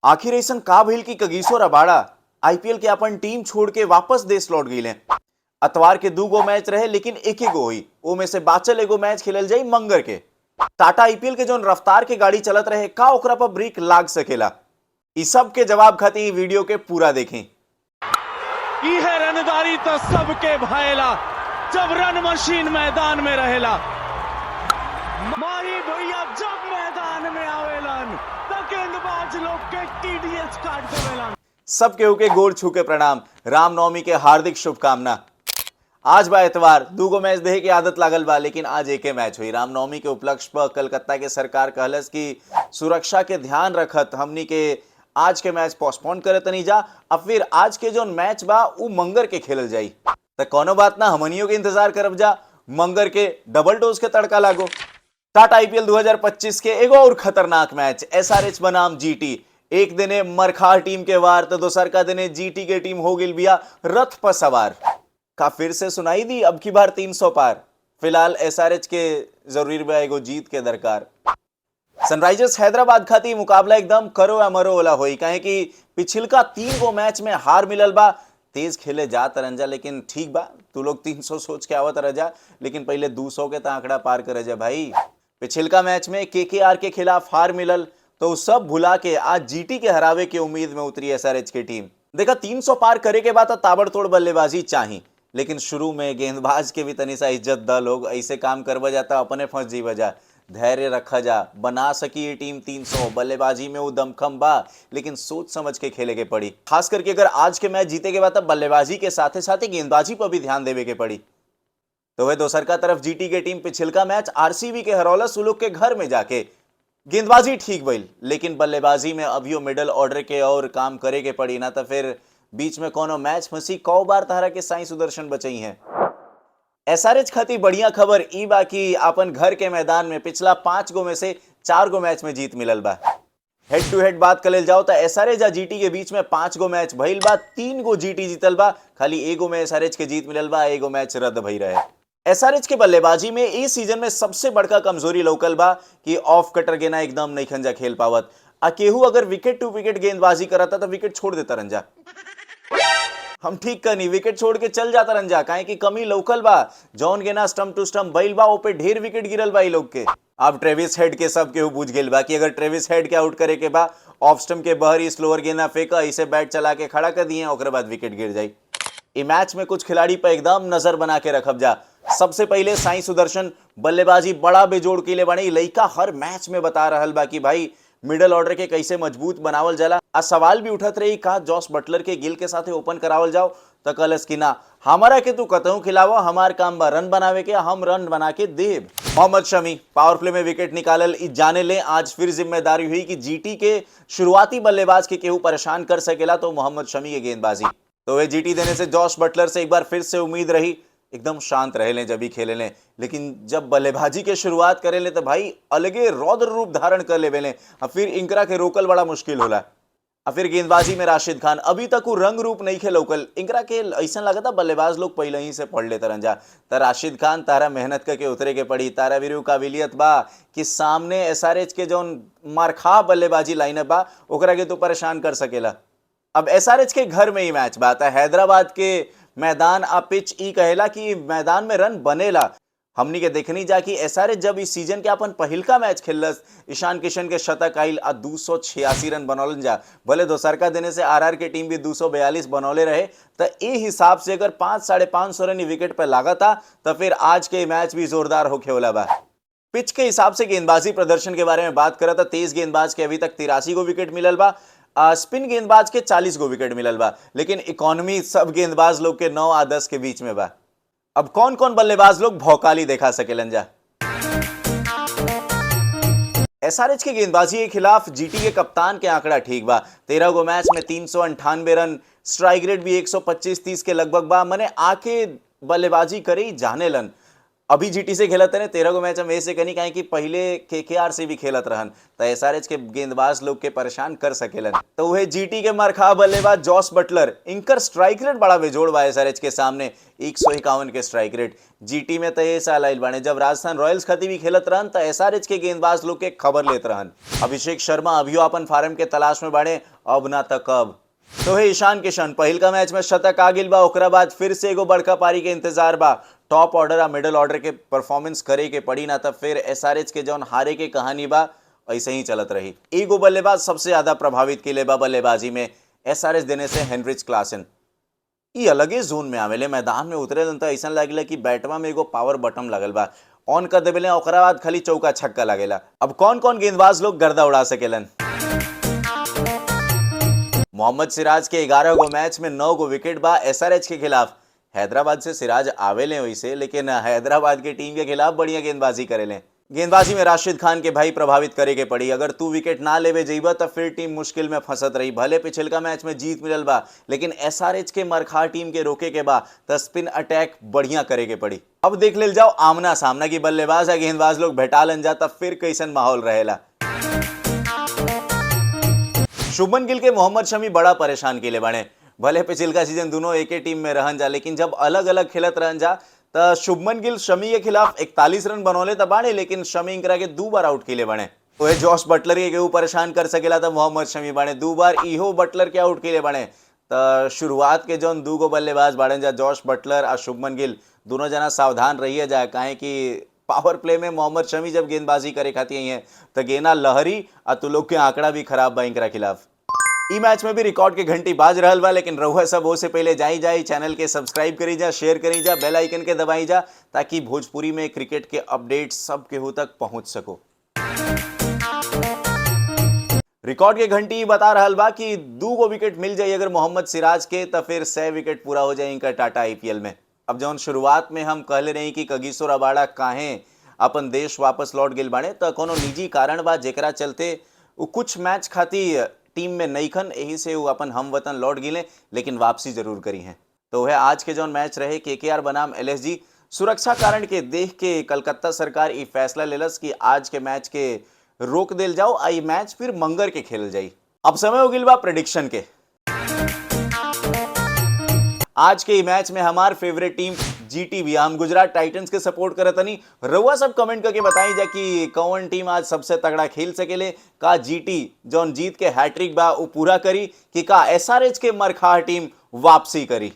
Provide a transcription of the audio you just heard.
आखिर ऐसा का भइल की कगिसो रबाड़ा आईपीएल के अपन टीम छोड़ के वापस देश लौट गई। अतवार के 2 गो मैच रहे लेकिन एक ही गो हुई, वो में से बाचल एगो मैच खेलल जाई मंगर के। टाटा आईपीएल के जो रफ्तार के गाड़ी चलत रहे का ओकरा पर ब्रेक लाग सकेला? इस सब के जवाब खातिर वीडियो के पूरा देखें। है रनदारी तो सबके भाईला जब रन मशीन मैदान में रहेला। माही भैया जब मैदान में आवेलन तो गेंदबाज लोग के टीडीएस काट देवेलन। सब केहू के गोड़ छू के प्रणाम, रामनवमी के हार्दिक शुभकामना। आज बा एतवार, 2 गो मैच देखे की आदत लागल बा, लेकिन आज एके मैच हुई। रामनवमी के उपलक्ष्य पर कलकत्ता के सरकार कहलस कि सुरक्षा के ध्यान रखत हमनी के आज के मैच पोस्टपोन करे तनी जा, अब फिर आज के जो मैच बा उ मंगर के खेलल जाई। तो कोनो बात ना, हमनियों के इंतजार करब जा, मंगर के डबल डोज के तड़का लागो। टाटा आईपीएल 2025 के एगो और खतरनाक मैच एसआरएच बनाम जीटी। एक दिने मरखार टीम के वार तो दोसर का दिने जीटी के टीम हो गिल बिया रथ पर सवार। का फिर से सुनाई दी अब की बार 300 पार। फिलहाल एसआरएच के जरूरी बा एगो जीत के दरकार। सनराइजर्स हैदराबाद खाती मुकाबला एकदम करो या मरो वाला होई, काहे कि पिछिलका 3 गो मैच में हार मिलल बा। तेज खेले जा तरंजा, लेकिन ठीक बा, तू लोग 300 सोच के आवत रह जा, लेकिन पहले 200 के आंकड़ा पार करे जा भाई। पिछिलका मैच में केकेआर के खिलाफ हार मिलल तो सब भुला के आज जीटी के हरावे के उम्मीद में उतरी एसआरएच की टीम। देखा 300 पार करे के बाद ताबड़तोड़ बल्लेबाजी चाहिए, लेकिन शुरू में गेंदबाज के भी तनी सा इज्जत द लोग। ऐसे काम करवा जाता अपने फंस जी वजह। धैर्य रखा जा, बना सकी ये टीम 300। बल्लेबाजी में वो दमखम बा, लेकिन सोच समझ के खेले के पड़ी। खास करके अगर आज के मैच जीते के बाद तब बल्लेबाजी के साथ ही गेंदबाजी पर भी ध्यान देवे के पड़ी। तो वह दोसर का तरफ जीटी के टीम पिछिलका मैच आरसीबी के हरौलस लोग के घर में जाके गेंदबाजी ठीक भइल, लेकिन बल्लेबाजी में अभियो मिडल ऑर्डर के और काम करे के पड़ी, ना तो फिर बीच में कोनो मैच फंसी। कौ बार तारा के साई सुदर्शन बचई हैं। एसआरएच खाती बढ़िया खबर ई बा कि अपन घर के मैदान में पिछला 5 गो में से 4 गो मैच में जीत मिलल बा। हेड टू हेड बात कर जाओ तो एसआरएच या जीटी के बीच में 5 गो मैच भइल बा, 3 गो जीटी जीतल बा, खाली एगो में एसआरएच के जीत मिलल बा, एगो मैच रद्द भई रहे। एसआरएच के बल्लेबाजी में इस सीजन में सबसे बड़का कमजोरी लोकल बा कि ऑफ कटर गेना एकदम नहीं खंजा खेल पावत। केहू अगर विकेट टू विकेट गेंदबाजी करता तो विकेट छोड़ देता रंजा। हम ठीक करनी विकेट छोड़ के चल जाता रंजा, काहे कि कमी लोकल बा। जॉन गेना स्टंप टू स्टंप बैल बा, ओपे ढेर विकेट गिरल बा ई लोग के। अब ट्रेविस हेड के सब केहू बुझ गेल बा कि अगर ट्रेविस हेड के आउट करे के बा, ऑफ स्टंप के बहरी स्लोअर गेंदा फेंका, इसे बैट चला के खड़ा कर दिए, ओकरे बाद विकेट गिर जाई। ई मैच में कुछ खिलाड़ी पर एकदम नजर बना के रखब जा। सबसे पहले साई सुदर्शन बल्लेबाजी बड़ा बेजोड़ के लिए बने। लइका हर मैच में बता रहल बा कि भाई मिडल ऑर्डर के कैसे मजबूत बनावल जाला। आ सवाल भी उठत रही का जॉस बटलर के गिल के साथे ओपन करावल जाओ, तो कहलस कि ना, हमारा के तू कतहू खिलावा, हमार काम बा रन बनावे के, हम रन बना के देब। मोहम्मद शमी पावर प्ले में विकेट निकालल जाने ले। आज फिर जिम्मेदारी हुई कि जीटी के शुरुआती बल्लेबाज के केहू परेशान कर सकेला तो मोहम्मद शमी के गेंदबाजी। तो वे जीटी देने से जॉस बटलर से एक बार फिर से उम्मीद रही। एकदम शांत रहे लें जब भी खेले लें, लेकिन जब बल्लेबाजी के शुरुआत करे ले तो भाई अलगे रौद्र रूप धारण कर ले लें। अब फिर इंकरा के रोकल बड़ा मुश्किल होला। अब फिर गेंदबाजी में राशिद खान अभी तक वो रंग रूप नहीं खेलौकल। इंकरा के ऐसा लगा था बल्लेबाज लोग पहले ही से पढ़ लेते रंजा। तो राशिद खान तारा मेहनत करके उतरे के पड़ी। तारा वीरू काबिलियत बा कि सामने एसआरएच के जो मारखा बल्लेबाजी लाइनअप बा ओकरा के तो परेशान कर सकेला। अब एसआरएच के घर में ही मैच बात है। हैदराबाद के मैदान आ पिच ई कहेला कि मैदान में रन बनेला। हमनी के देखनी जा कि एसआरएच जब इस सीजन के अपन पहिलका मैच खेलस, ईशान किशन के शतक आइल आ 286 रन बनौलन जा। भले दोसरका देने से आरआर के टीम भी 242 बनौले रहे। तो ए हिसाब से अगर 5-5.5 रन विकेट पर लागत था तो फिर आज के मैच भी जोरदार होखे वाला बा। पिच के हिसाब से गेंदबाजी प्रदर्शन के बारे में बात करा तो तेज गेंदबाज के अभी तक 83 गो विकेट मिलल बा। स्पिन गेंदबाज के 40 गो विकेट मिलल बा, लेकिन इकोनॉमी सब गेंदबाज लोग के 9 आ 10 के बीच में बा। अब कौन कौन बल्लेबाज लोग भौकाली दिखा सकेलन जा। एसआरएच के गेंदबाजी के खिलाफ जीटी के कप्तान के आंकड़ा ठीक बा। 13 गो मैच में 398 रन, स्ट्राइक रेट भी 125-30 के लगभग बा। मने आके बल्लेबाजी करे जाने लन। अभी जीटी से खेलत रहे 13 गो मैच हम ऐसे कनी काहे कि पहले केकेआर से भी खेलत रहन तो एसआरएच के गेंदबाज लोग के परेशान कर सकेलन। तो वह जीटी के मरखा बल्लेबाज जॉस बटलर इनकर स्ट्राइक रेट बड़ा बेजोड़ बा एसआरएच के सामने 151 के स्ट्राइक रेट। जीटी में तो ये साल आइल बाने जब राजस्थान रॉयल्स खातिर भी खेलत रहन तो एसआरएच के गेंदबाज लोग के खबर लेत रहन। अभिषेक शर्मा अभियो अपन फार्म के तलाश में बाड़े, अब ना तक कब। तो है ईशान किशन पहिल का मैच में शतक आ गिल बा, ओकरा बाद फिर से एगो बड़का पारी के इंतजार बा। टॉप ऑर्डर आ मिडिल ऑर्डर के परफॉर्मेंस करे के पड़ी ना, तब फिर एसआरएच के जौन हारे के कहानी बा ऐसे ही चलत रही। एगो बल्लेबाज सबसे ज्यादा प्रभावित के बा बल्लेबाजी में एसआरएच देने से हेनरिच क्लासन। ये अलगे जोन में आवेले, मैदान में उतरे तो ऐसा लगेला कि बैटवा में एगो पावर बटन लगल बा, ऑन कर देवेले ओकरा बाद खाली चौका छक्का लगेला। अब कौन कौन गेंदबाज लोग गर्दा उड़ा सकेलन। मोहम्मद सिराज के 11 गो मैच में 9 गो विकेट बा एसआरएच के खिलाफ। हैदराबाद से सिराज आवेले वैसे, लेकिन हैदराबाद के टीम के खिलाफ बढ़िया गेंदबाजी करेले। गेंदबाजी में राशिद खान के भाई प्रभावित करे के पड़ी, अगर तू विकेट ना लेवे जइबा तो फिर टीम मुश्किल में फंसत रही। भले पिछल का मैच में जीत मिलल बा, लेकिन एसआरएच के मरखा टीम के रोके के बा तो स्पिन अटैक बढ़िया करे के पड़ी। अब देख ले जाओ आमना सामना की बल्लेबाज या गेंदबाज लोग भेटालन जा तब फिर कैसन माहौल रहेला। शुभमन गिल के मोहम्मद शमी बड़ा परेशान के लिए बने। भले पिछल का सीजन दोनों एक ही टीम में रहन जा, लेकिन जब अलग अलग खेलत रहन जा तो शुभमन गिल शमी के खिलाफ 41 रन बनौले तो बाणे, लेकिन शमी इंकरा के 2 बार आउट के लिए बने। तो जॉश बटलर के केहू परेशान कर सकेला तो मोहम्मद शमी बाणे 2 बार इहो बटलर के आउट के लिए बने। तो शुरुआत के जौन 2 गो बल्लेबाज बाड़न जा जॉश बटलर और शुभमन गिल, दोनों जना सावधान रहिए जाए, काहे कि पावर प्ले में मोहम्मद शमी जब गेंदबाजी करे खाती हैं तो गेना लहरी और तू लोग के आंकड़ा भी खराब बा इनकरा खिलाफ। ई मैच में भी रिकॉर्ड के घंटी बाज रहल बा, लेकिन रहुआ सब हो से पहले जाई चैनल के सब्सक्राइब करी जा, शेयर करी जा, बेल आइकन के दबाई जा, ताकि भोजपुरी में क्रिकेट के अपडेट सब केहू तक पहुंच सको। रिकॉर्ड के घंटी बता रहल बा कि 2 गो विकेट मिल जाए अगर मोहम्मद सिराज के, तो फिर 100 विकेट पूरा हो जाए इनका टाटा आईपीएल में। अब जौन शुरुआत में हम कहले रही कि कगिसो रबाड़ा काहे अपन देश वापस लौट गिल बाड़े, तो कोनो निजी कारण बा जेकरा चलते वो कुछ मैच खातिर टीम में नईखन, यही से वो अपन हम वतन लौट गिले, लेकिन वापसी जरूर करी हैं। तो वह आज के जौन मैच रहे केकेआर बनाम एलएसजी, सुरक्षा कारण के देख के कलकत्ता सरकार ये फैसला लेलस कि आज के मैच के रोक देल जाओ, आई मैच फिर मंगर के खेल जाई। अब समय हो गिल बा प्रेडिक्शन के। आज के मैच में हमार फेवरेट टीम जीटी भी, हम गुजरात टाइटंस के सपोर्ट करत नहीं। रउआ सब कमेंट करके बताई जा कि कौन टीम आज सबसे तगड़ा खेल सकेले, का जीटी जौन जीत के हैट्रिक बा वो पूरा करी, कि का एसआरएच के मरखा टीम वापसी करी।